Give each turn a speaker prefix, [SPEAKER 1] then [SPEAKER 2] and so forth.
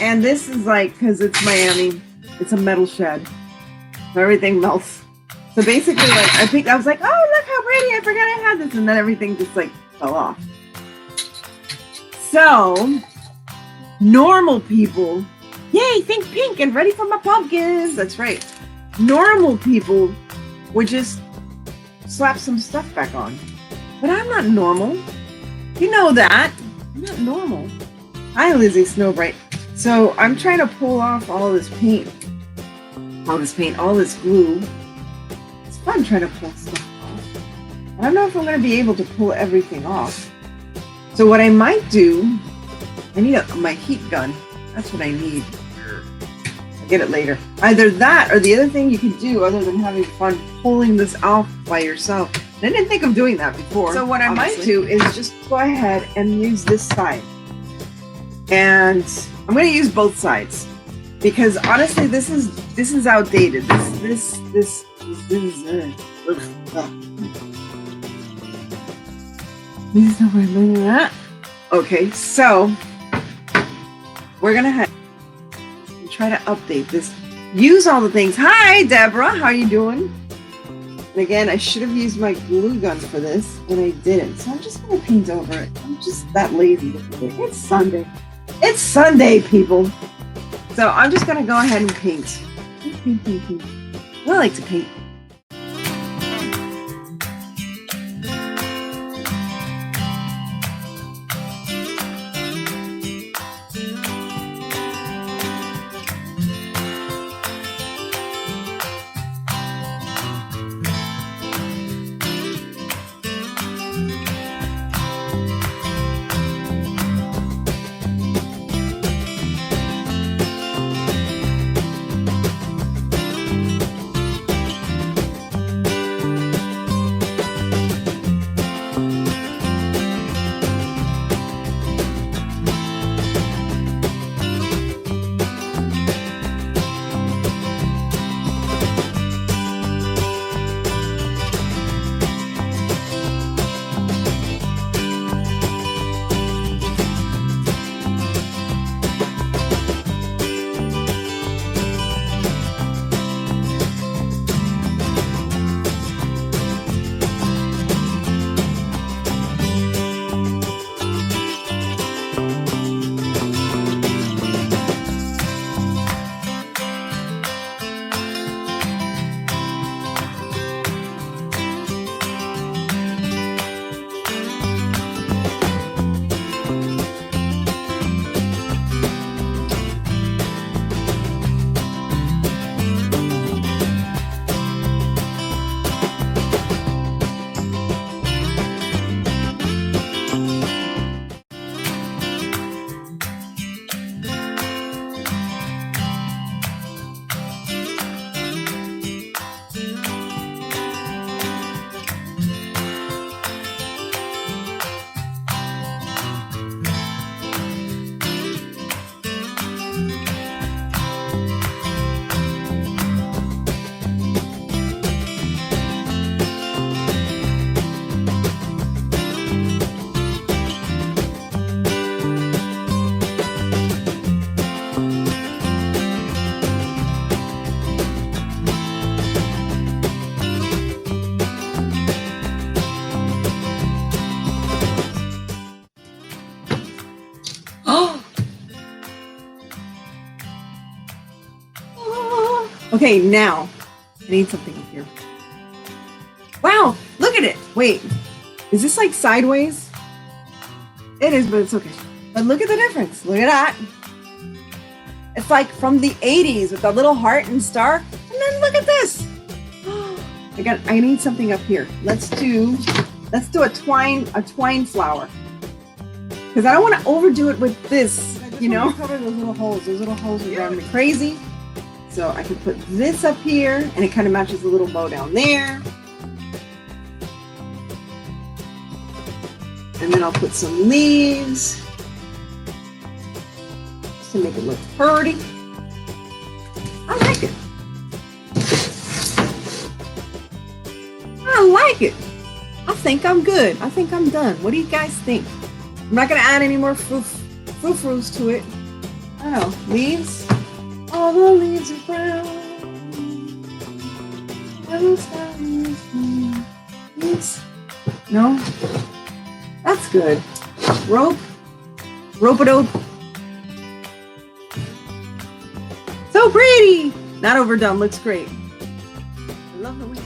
[SPEAKER 1] And this is like, because it's Miami, it's a metal shed. So everything melts. So basically, like, I was like, oh, look how pretty, I forgot I had this. And then everything just like fell off. So, normal people, yay, think pink and ready for my pumpkins. That's right. Normal people would just slap some stuff back on. But I'm not normal. You know that. I'm not normal. Hi, Lizzie Snowbright. So I'm trying to pull off all this paint. All this glue. It's fun trying to pull stuff off. I don't know if I'm going to be able to pull everything off. So what I might do, I need my heat gun. That's what I need. I'll get it later. Either that or the other thing you can do other than having fun pulling this off by yourself. I didn't think of doing that before. So what I might do is just go ahead and use this side. And I'm going to use both sides because honestly, this is outdated. This is Please don't remember that. Okay, so we're gonna have to try to update this. Use all the things. Hi, Deborah. How you doing? And again, I should have used my glue gun for this, and I didn't. So I'm just gonna paint over it. I'm just that lazy. It's Sunday. It's Sunday, people. So I'm just gonna go ahead and paint. Paint. I like to paint. Okay, now I need something up here. Wow, look at it. Wait, is this like sideways? It is, but it's okay. But look at the difference. Look at that. It's like from the 80s with the little heart and star. And then look at this. I need something up here. Let's do a twine flower. Because I don't want to overdo it with this, you know. Cover those little holes. Those little holes are driving me crazy. So I can put this up here, and it kind of matches the little bow down there. And then I'll put some leaves to make it look pretty. I like it. I like it. I think I'm good. I think I'm done. What do you guys think? I'm not going to add any more frou-frous to it. I don't know. Leaves? All the leaves are brown. Leaves? No? That's good. Rope? Rope-a-dope. So pretty! Not overdone. Looks great. I love the way